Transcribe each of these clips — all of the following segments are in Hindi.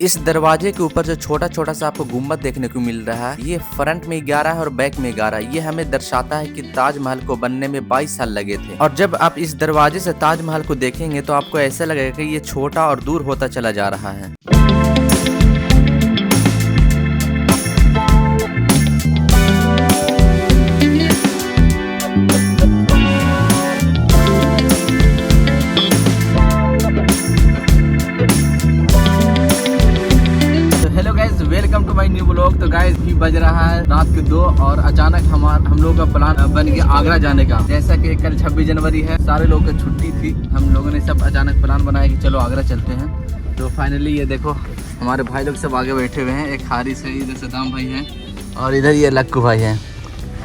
इस दरवाजे के ऊपर जो छोटा छोटा सा आपको गुम्बद देखने को मिल रहा है, ये फ्रंट में 11 है और बैक में 11। ये हमें दर्शाता है कि ताजमहल को बनने में 22 साल लगे थे। और जब आप इस दरवाजे से ताजमहल को देखेंगे तो आपको ऐसा लगेगा कि ये छोटा और दूर होता चला जा रहा है। Welcome to my new blog. तो गाइस भी बज रहा है रात के 2 और अचानक हम लोग का प्लान बन गया आगरा जाने का। जैसा कि कल 26 जनवरी है, सारे लोग की छुट्टी थी, हम लोगों ने सब अचानक प्लान बनाया कि चलो आगरा चलते हैं। तो फाइनली ये देखो हमारे भाई लोग सब आगे बैठे हुए हैं। एक हारिस है, इधर सदाम भाई हैं और इधर ये लक्कू भाई हैं।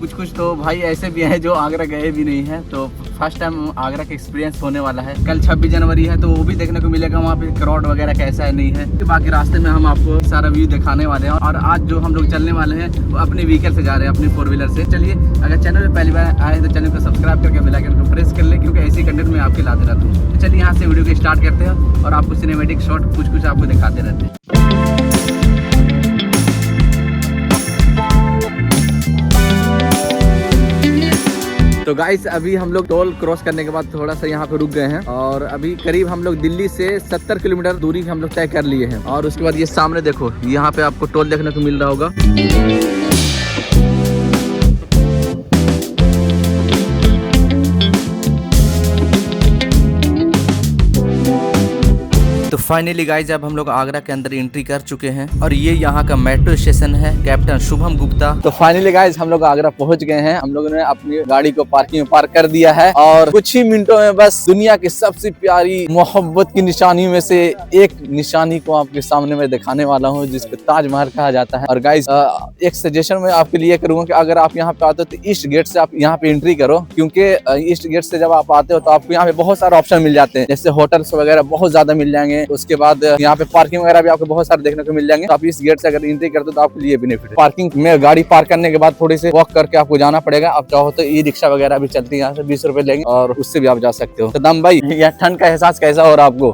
कुछ तो भाई ऐसे भी हैं जो आगरा गए भी नहीं हैं, तो फर्स्ट टाइम आगरा का एक्सपीरियंस होने वाला है। कल 26 जनवरी है तो वो भी देखने को मिलेगा वहाँ पे क्राउड वगैरह कैसा है नहीं है। बाकी रास्ते में हम आपको सारा व्यू दिखाने वाले हैं। और आज जो हम लोग चलने वाले हैं वो अपने व्हीकल से जा रहे हैं, अपनी 4 व्हीलर से। चलिए, अगर चैनल पे पहली बार आए तो चैनल को सब्सक्राइब करके बेल आइकन को प्रेस कर ले, क्योंकि ऐसी कंटेंट में आपके लाते रहता हूँ। तो चलिए यहाँ से वीडियो को स्टार्ट करते हैं और आपको सिनेमेटिक शॉट कुछ आपको दिखाते रहते हैं। तो गाइस अभी हम लोग टोल क्रॉस करने के बाद थोड़ा सा यहाँ पे रुक गए हैं और अभी करीब हम लोग दिल्ली से 70 किलोमीटर दूरी हम लोग तय कर लिए हैं। और उसके बाद ये सामने देखो, यहाँ पे आपको टोल देखने को मिल रहा होगा। तो फाइनली गाइज अब हम लोग आगरा के अंदर एंट्री कर चुके हैं और ये यहाँ का मेट्रो स्टेशन है, कैप्टन शुभम गुप्ता। तो फाइनली गाइज हम लोग आगरा पहुंच गए हैं। हम लोगों ने अपनी गाड़ी को पार्किंग में पार्क कर दिया है और कुछ ही मिनटों में बस दुनिया की सबसे प्यारी मोहब्बत की निशानी में से एक निशानी को आपके सामने मैं दिखाने वाला हूँ, जिसको ताजमहल कहा जाता है। और गाइज एक सजेशन मैं आपके लिए करूंगा कि अगर आप यहाँ पे आते हो तो ईस्ट गेट से आप यहाँ पे एंट्री करो, क्योंकि ईस्ट गेट से जब आप आते हो तो आपको यहाँ पे बहुत सारे ऑप्शन मिल जाते हैं, जैसे होटल्स वगैरह बहुत ज्यादा मिल जाएंगे। उसके बाद यहाँ पे पार्किंग वगैरह भी आपको बहुत सारे देखने को मिल जाएंगे। तो आप इस गेट से अगर एंट्री करते हो तो आपके लिए बेनिफिट है। पार्किंग में गाड़ी पार्क करने के बाद थोड़ी से वॉक करके आपको जाना पड़ेगा। आप चाहो तो ई रिक्शा वगैरह भी चलती है, यहाँ से 20 रुपए लेंगे और उससे भी आप जा सकते हो। तो दम भाई, यह ठंड का एहसास कैसा हो रहा है आपको?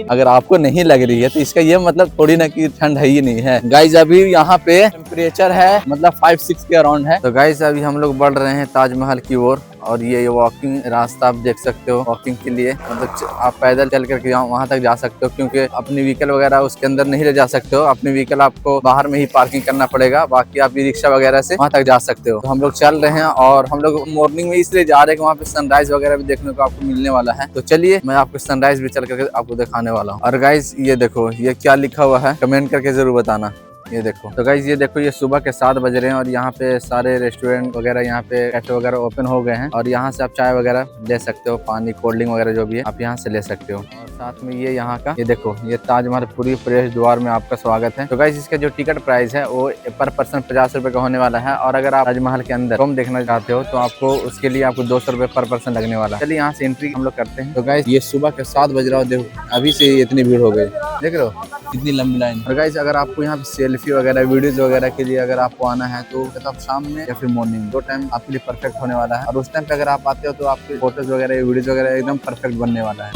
अगर आपको नहीं लग रही है तो इसका ये मतलब थोड़ी ना कि ठंड है ही नहीं है। गाइज अभी यहाँ पे टेम्परेचर है मतलब 5-6 के अराउंड है। तो गाइज अभी हम लोग बढ़ रहे हैं ताजमहल की ओर और ये वॉकिंग रास्ता आप देख सकते हो। वॉकिंग के लिए मतलब आप पैदल चल करके वहाँ तक जा सकते हो, क्योंकि अपनी व्हीकल वगैरह उसके अंदर नहीं ले जा सकते हो। अपनी व्हीकल आपको बाहर में ही पार्किंग करना पड़ेगा, बाकी आप रिक्शा वगैरह से वहाँ तक जा सकते हो। तो हम लोग चल रहे हैं और हम लोग मॉर्निंग में इसलिए जा रहे हैं कि वहाँ पे सनराइज वगैरह भी देखने को आपको मिलने वाला है। तो चलिए मैं आपको सनराइज भी चल करके आपको दिखाने वाला हूँ। और गाइज ये देखो, ये क्या लिखा हुआ है कमेंट करके जरूर बताना। ये देखो, तो गाइज ये देखो, ये सुबह के 7 बज रहे हैं और यहाँ पे सारे रेस्टोरेंट वगैरह, यहाँ पे कैफे वगैरह ओपन हो गए हैं और यहाँ से आप चाय वगैरह ले सकते हो, पानी कोल्ड ड्रिंक वगैरह जो भी है आप यहाँ से ले सकते हो। और साथ में ये यहाँ का ये देखो, ये ताजमहल पूरी प्रवेश द्वार में आपका स्वागत है। तो गाइज इसका जो टिकट प्राइस है वो पर पर्सन 50 रुपए का होने वाला है। और अगर आप ताजमहल के अंदर रूम देखना चाहते हो तो आपको उसके लिए आपको 200 रुपए पर पर्सन लगने वाला है। चलिए यहाँ से एंट्री हम लोग करते हैं। तो गाइज ये सुबह के 7 बज रहा हो, देखो अभी से इतनी भीड़ हो गई, देख रहे हो इतनी लंबी लाइन। और गाइज अगर आपको यहाँ पे सेल्फी वगैरह वीडियोज वगैरह के लिए अगर आपको आना है तो आप शाम में या फिर मॉर्निंग, 2 टाइम आपके लिए परफेक्ट होने वाला है। और उस टाइम पे अगर आप आते हो तो आपके फोटोज वगैरह वीडियोज वगैरह एकदम परफेक्ट बनने वाला है।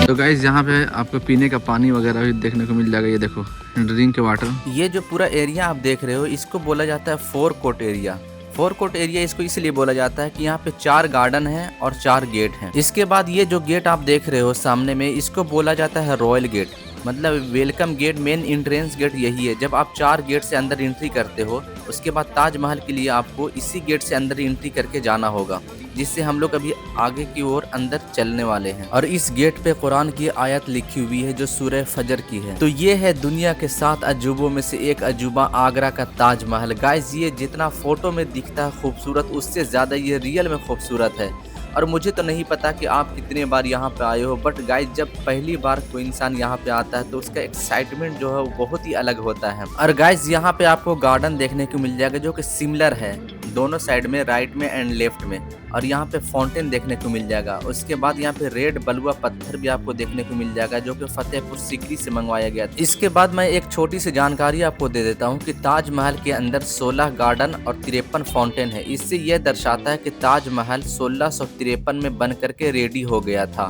तो गाइज यहाँ पे आपको पीने का पानी वगैरह भी देखने को मिल जाएगा। ये देखो ड्रिंक वाटर। ये जो पूरा एरिया आप देख रहे हो इसको बोला जाता है 4 कोर्ट एरिया। 4 कोर्ट एरिया इसको इसलिए बोला जाता है कि यहाँ पे 4 गार्डन है और 4 गेट हैं। इसके बाद ये जो गेट आप देख रहे हो सामने में, इसको बोला जाता है रॉयल गेट, मतलब welcome gate, main entrance gate यही है। जब आप 4 गेट से अंदर एंट्री करते हो उसके बाद ताजमहल के लिए आपको इसी गेट से अंदर एंट्री करके जाना होगा, जिससे हम लोग अभी आगे की ओर अंदर चलने वाले हैं। और इस गेट पे कुरान की आयत लिखी हुई है जो सूरह फजर की है। तो ये है दुनिया के 7 अजूबों में से एक अजूबा, आगरा का ताजमहल। गाइस ये जितना फोटो में दिखता है खूबसूरत, उससे ज्यादा ये रियल में खूबसूरत है। और मुझे तो नहीं पता कि आप कितने बार यहाँ पे आए हो, बट गाइस जब पहली बार कोई इंसान यहाँ पे आता है तो उसका एक्साइटमेंट जो है वो बहुत ही अलग होता है। और गाइस यहाँ पे आपको गार्डन देखने को मिल जाएगा जो कि सिमिलर है दोनों साइड में, राइट में एंड लेफ्ट में। और यहाँ पे फाउंटेन देखने को मिल जाएगा। उसके बाद यहाँ पे रेड बलुआ पत्थर भी आपको देखने को मिल जाएगा, जो कि फतेहपुर सीकरी से मंगवाया गया था। इसके बाद मैं एक छोटी सी जानकारी आपको दे देता हूँ कि ताजमहल के अंदर 16 गार्डन और 53 फाउंटेन है। इससे यह दर्शाता है कि ताजमहल 1653 में बन करके रेडी हो गया था।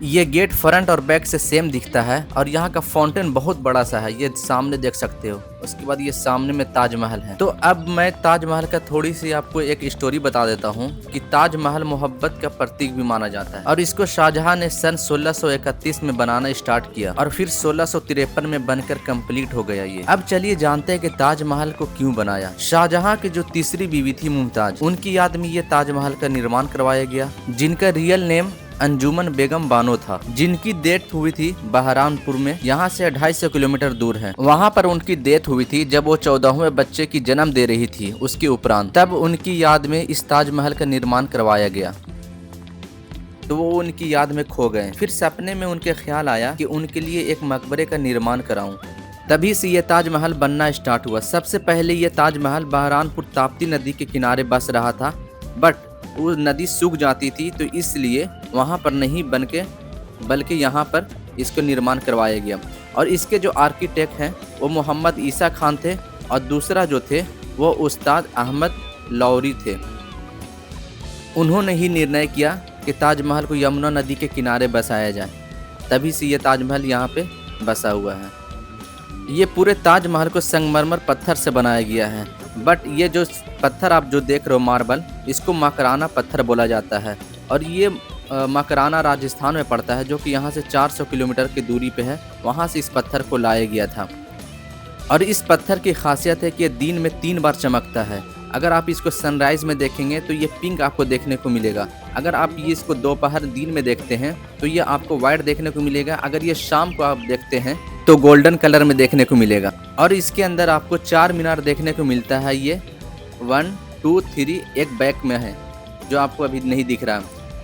ये गेट फ्रंट और बैक से सेम दिखता है और यहाँ का फाउंटेन बहुत बड़ा सा है, ये सामने देख सकते हो। उसके बाद ये सामने में ताजमहल है। तो अब मैं ताजमहल का थोड़ी सी आपको एक स्टोरी बता देता हूँ कि ताजमहल मोहब्बत का प्रतीक भी माना जाता है और इसको शाहजहां ने सन 1631 में बनाना स्टार्ट किया और फिर 1653 में बनकर कंप्लीट हो गया ये। अब चलिए जानते हैं कि ताजमहल को क्यों बनाया। शाहजहां की जो तीसरी बीवी थी मुमताज, उनकी याद में ये ताजमहल का निर्माण करवाया गया, जिनका रियल नेम अंजुमन बेगम बानो था, जिनकी डेथ हुई थी बहरानपुर में, यहाँ से 250 किलोमीटर दूर है। वहाँ पर उनकी डेथ हुई थी जब वो 14वें बच्चे की जन्म दे रही थी। उसके उपरांत तब उनकी याद में इस ताजमहल का निर्माण करवाया गया। तो वो उनकी याद में खो गए। फिर सपने में उनके ख्याल आया कि उनके लिए एक मकबरे का निर्माण कराऊं। तभी से ये ताजमहल बनना स्टार्ट हुआ। सबसे पहले ये ताजमहल बहरानपुर ताप्ती नदी के किनारे बस रहा था, बट वो नदी सूख जाती थी तो इसलिए वहाँ पर नहीं बन के बल्कि यहाँ पर इसको निर्माण करवाया गया। और इसके जो आर्किटेक्ट हैं वो मोहम्मद ईसा खान थे और दूसरा जो थे वो उस्ताद अहमद लौरी थे। उन्होंने ही निर्णय किया कि ताजमहल को यमुना नदी के किनारे बसाया जाए, तभी से ये ताजमहल यहाँ पे बसा हुआ है। ये पूरे ताजमहल को संगमरमर पत्थर से बनाया गया है, बट ये जो पत्थर आप जो देख रहे हो मार्बल, इसको मकराना पत्थर बोला जाता है और ये मकराना राजस्थान में पड़ता है, जो कि यहाँ से 400 किलोमीटर की दूरी पे है। वहाँ से इस पत्थर को लाया गया था और इस पत्थर की खासियत है कि ये दिन में 3 बार चमकता है। अगर आप इसको सनराइज में देखेंगे तो ये पिंक आपको देखने को मिलेगा। अगर आप ये इसको दोपहर दिन में देखते हैं तो ये आपको वाइट देखने को मिलेगा। अगर ये शाम को आप देखते हैं तो गोल्डन कलर में देखने को मिलेगा। और इसके अंदर आपको 4 मीनार देखने को मिलता है। ये 1, 2, 3 एक बैक में है जो आपको अभी नहीं दिख रहा।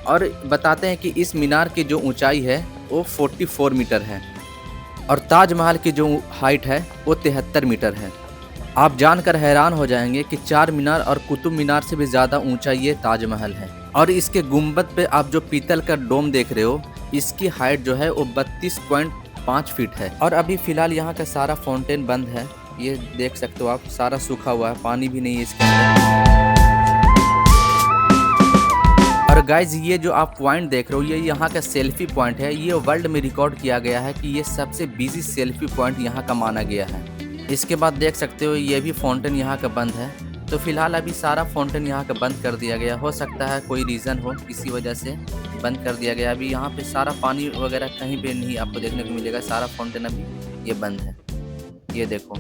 और बताते हैं कि इस मीनार की जो ऊंचाई है वो 44 मीटर है और ताजमहल की जो हाइट है वो 73 मीटर है। आप जानकर हैरान हो जाएंगे कि 4 मीनार और कुतुब मीनार से भी ज़्यादा ऊंचा ये ताजमहल है। और इसके गुंबद पे आप जो पीतल का डोम देख रहे हो, इसकी हाइट जो है वो 32.5 फीट है। और अभी फ़िलहाल यहाँ का सारा फाउंटेन बंद है, ये देख सकते हो आप, सारा सूखा हुआ है, पानी भी नहीं है इसके अंदर। और गाइज ये जो आप पॉइंट देख रहे हो, ये यहाँ का सेल्फी पॉइंट है। ये वर्ल्ड में रिकॉर्ड किया गया है कि ये सबसे बिजी सेल्फी पॉइंट यहाँ का माना गया है। इसके बाद देख सकते हो ये भी फाउंटेन यहाँ का बंद है। तो फिलहाल अभी सारा फाउंटेन यहाँ का बंद कर दिया गया। हो सकता है कोई रीज़न हो, इसी वजह से बंद कर दिया गया। अभी यहाँ पे सारा पानी वगैरह कहीं पे नहीं आपको देखने को मिलेगा। सारा फाउंटेन अभी ये बंद है, ये देखो।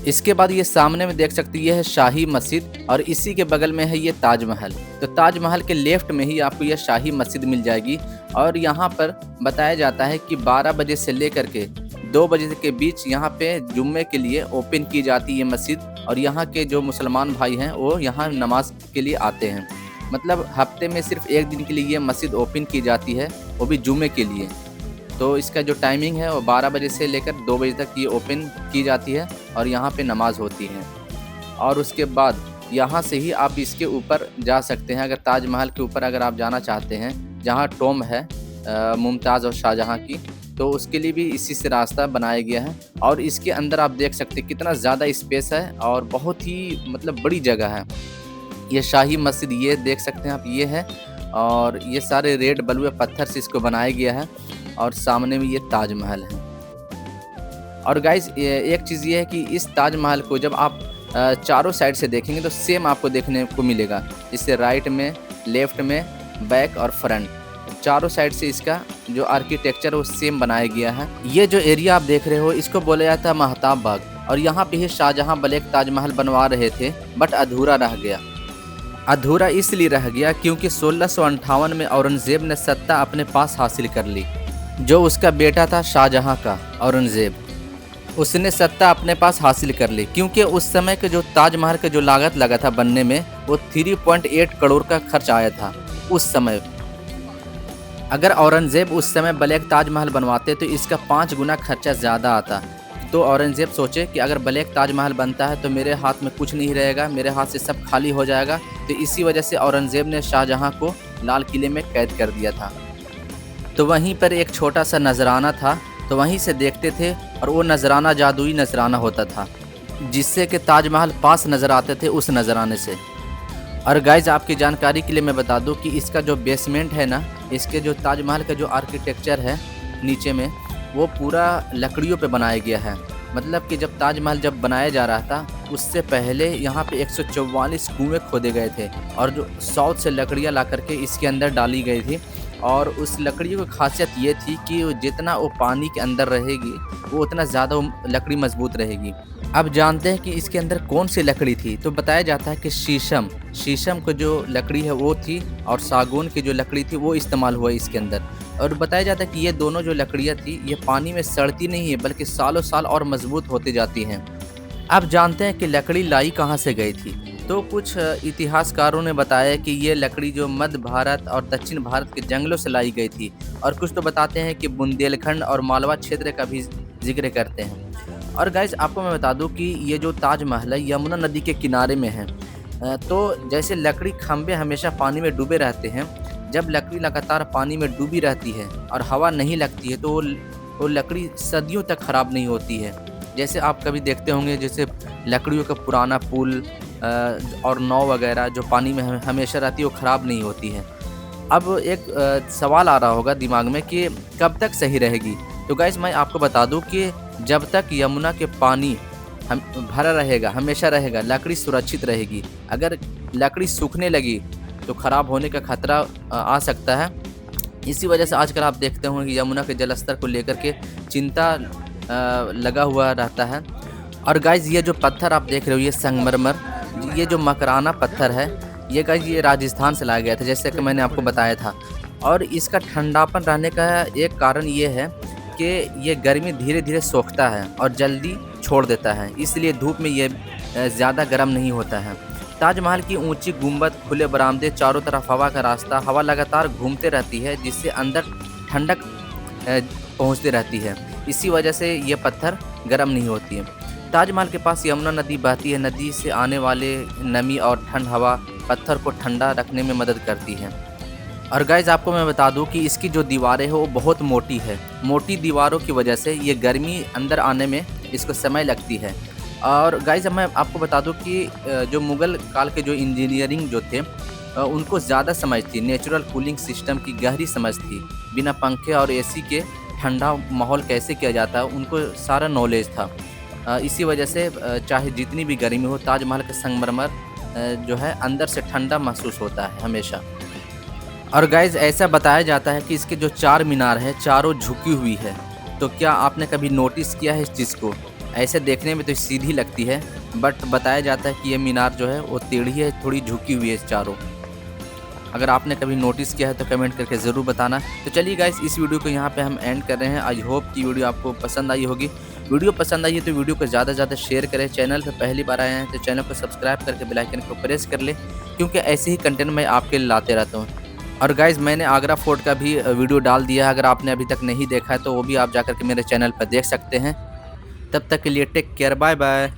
इसके बाद ये सामने में देख सकते हैं, ये है शाही मस्जिद और इसी के बगल में है ये ताजमहल। तो ताजमहल के लेफ्ट में ही आपको ये शाही मस्जिद मिल जाएगी। और यहाँ पर बताया जाता है कि 12 बजे से लेकर के 2 बजे के बीच यहाँ पे जुम्मे के लिए ओपन की जाती है ये मस्जिद। और यहाँ के जो मुसलमान भाई हैं वो यहाँ नमाज के लिए आते हैं। मतलब हफ्ते में सिर्फ एक दिन के लिए ये मस्जिद ओपन की जाती है, वो भी जुम्मे के लिए। तो इसका जो टाइमिंग है वो 12 बजे से लेकर 2 बजे तक ये ओपन की जाती है और यहाँ पे नमाज होती है। और उसके बाद यहाँ से ही आप इसके ऊपर जा सकते हैं। अगर ताजमहल के ऊपर अगर आप जाना चाहते हैं, जहाँ टॉम है मुमताज़ और शाहजहाँ की, तो उसके लिए भी इसी से रास्ता बनाया गया है। और इसके अंदर आप देख सकते हैं कितना ज़्यादा स्पेस है और बहुत ही मतलब बड़ी जगह है। ये शाही मस्जिद ये देख सकते हैं आप, ये है। और ये सारे रेड बलुए पत्थर से इसको बनाया गया है और सामने में ये ताजमहल है। और गाइज एक चीज़ ये है कि इस ताजमहल को जब आप चारों साइड से देखेंगे तो सेम आपको देखने को मिलेगा। इससे राइट में, लेफ्ट में, बैक और फ्रंट, चारों साइड से इसका जो आर्किटेक्चर वो सेम बनाया गया है। ये जो एरिया आप देख रहे हो इसको बोला जाता है महताब बाग। और यहाँ पे ही शाहजहाँ ब्लैक ताजमहल बनवा रहे थे, बट अधूरा रह गया। अधूरा इसलिए रह गया क्योंकि 1658 में औरंगजेब ने सत्ता अपने पास हासिल कर ली, जो उसका बेटा था शाहजहाँ का औरंगजेब। उसने सत्ता अपने पास हासिल कर ली, क्योंकि उस समय के जो ताजमहल का जो लागत लगा था बनने में वो 3.8 करोड़ का खर्च आया था उस समय। अगर औरंगजेब उस समय ब्लैक ताजमहल बनवाते तो इसका 5 गुना खर्चा ज़्यादा आता। तो औरंगजेब सोचे कि अगर ब्लैक ताजमहल बनता है तो मेरे हाथ में कुछ नहीं रहेगा, मेरे हाथ से सब खाली हो जाएगा। तो इसी वजह से औरंगजेब ने शाहजहां को लाल किले में कैद कर दिया था। तो वहीं पर एक छोटा सा नजराना था, तो वहीं से देखते थे और वो नजराना जादुई नजराना होता था, जिससे कि ताजमहल पास नज़र आते थे उस नजराने से। और गाइज आपकी जानकारी के लिए मैं बता दूं कि इसका जो बेसमेंट है ना, इसके जो ताजमहल का जो आर्किटेक्चर है नीचे में, वो पूरा लकड़ियों पे बनाया गया है। मतलब कि जब ताजमहल जब बनाया जा रहा था उससे पहले यहाँ पे 144 कुएँ खोदे गए थे और जो साउथ से लकड़ियाँ ला करके इसके अंदर डाली गई थी। और उस लकड़ियों की खासियत ये थी कि जितना वो पानी के अंदर रहेगी वो उतना ज़्यादा लकड़ी मजबूत रहेगी। अब जानते हैं कि इसके अंदर कौन सी लकड़ी थी। तो बताया जाता है कि शीशम को जो लकड़ी है वो थी और सागौन की जो लकड़ी थी वो इस्तेमाल हुआ इसके अंदर। और बताया जाता है कि ये दोनों जो लकड़ियाँ थी ये पानी में सड़ती नहीं है बल्कि सालों साल और मजबूत होती जाती हैं। अब जानते हैं कि लकड़ी लाई कहाँ से गई थी। तो कुछ इतिहासकारों ने बताया कि ये लकड़ी जो मध्य भारत और दक्षिण भारत के जंगलों से लाई गई थी, और कुछ तो बताते हैं कि बुंदेलखंड और मालवा क्षेत्र का भी जिक्र करते हैं। और गाइज आपको मैं बता दूं कि ये जो ताजमहल है यमुना नदी के किनारे में है। तो जैसे लकड़ी खंभे हमेशा पानी में डूबे रहते हैं, जब लकड़ी लगातार पानी में डूबी रहती है और हवा नहीं लगती है तो वो लकड़ी सदियों तक ख़राब नहीं होती है। जैसे आप कभी देखते होंगे जैसे लकड़ियों का पुराना पुल और नाव वगैरह जो पानी में हमेशा रहती है वो ख़राब नहीं होती है। अब एक सवाल आ रहा होगा दिमाग में कि कब तक सही रहेगी। तो गाइस मैं आपको बता दूं कि जब तक यमुना के पानी भरा रहेगा, हमेशा रहेगा, लकड़ी सुरक्षित रहेगी। अगर लकड़ी सूखने लगी तो ख़राब होने का खतरा आ सकता है। इसी वजह से आजकल आप देखते होंगे कि यमुना के जलस्तर को लेकर के चिंता लगा हुआ रहता है। और गाइज ये जो पत्थर आप देख रहे हो ये संगमरमर, ये जो मकराना पत्थर है ये गाइज ये राजस्थान से लाया गया था, जैसे कि मैंने आपको बताया था। और इसका ठंडापन रहने का एक कारण ये है कि ये गर्मी धीरे धीरे सोखता है और जल्दी छोड़ देता है, इसलिए धूप में ये ज़्यादा गर्म नहीं होता है। ताजमहल की ऊंची गुंबद, खुले बरामदे, चारों तरफ हवा का रास्ता, हवा लगातार घूमते रहती है जिससे अंदर ठंडक पहुंचती रहती है। इसी वजह से ये पत्थर गर्म नहीं होती है। ताजमहल के पास यमुना नदी बहती है, नदी से आने वाले नमी और ठंड हवा पत्थर को ठंडा रखने में मदद करती है। और गाइज आपको मैं बता दूं कि इसकी जो दीवारें हैं वो बहुत मोटी है। मोटी दीवारों की वजह से ये गर्मी अंदर आने में इसको समय लगती है। और गाइज मैं आपको बता दूं कि जो मुग़ल काल के जो इंजीनियरिंग जो थे उनको ज़्यादा समझ थी, नेचुरल कूलिंग सिस्टम की गहरी समझ थी। बिना पंखे और एसी के ठंडा माहौल कैसे किया जाता है उनको सारा नॉलेज था। इसी वजह से चाहे जितनी भी गर्मी हो ताजमहल का संगमरमर जो है अंदर से ठंडा महसूस होता है हमेशा। और गाइज ऐसा बताया जाता है कि इसके जो 4 मीनार है चारों झुकी हुई है। तो क्या आपने कभी नोटिस किया है इस चीज़ को? ऐसे देखने में तो सीधी लगती है बट बताया जाता है कि ये मीनार जो है वो टेढ़ी है, थोड़ी झुकी हुई है चारों। अगर आपने कभी नोटिस किया है तो कमेंट करके ज़रूर बताना। तो चलिए गाइस इस वीडियो को यहाँ पे हम एंड कर रहे हैं। आई होप कि वीडियो आपको पसंद आई होगी। वीडियो पसंद आई है तो वीडियो को ज़्यादा से ज़्यादा शेयर करें। चैनल पे पहली बार आए हैं तो चैनल को सब्सक्राइब करके बेल आइकन को प्रेस कर ले, क्योंकि ऐसे ही कंटेंट मैं आपके लिए लाते रहता हूँ। और गाइज़ मैंने आगरा फोर्ट का भी वीडियो डाल दिया है, अगर आपने अभी तक नहीं देखा है तो वो भी आप जाकर के मेरे चैनल पर देख सकते हैं। तब तक के लिए टेक केयर, बाय बाय।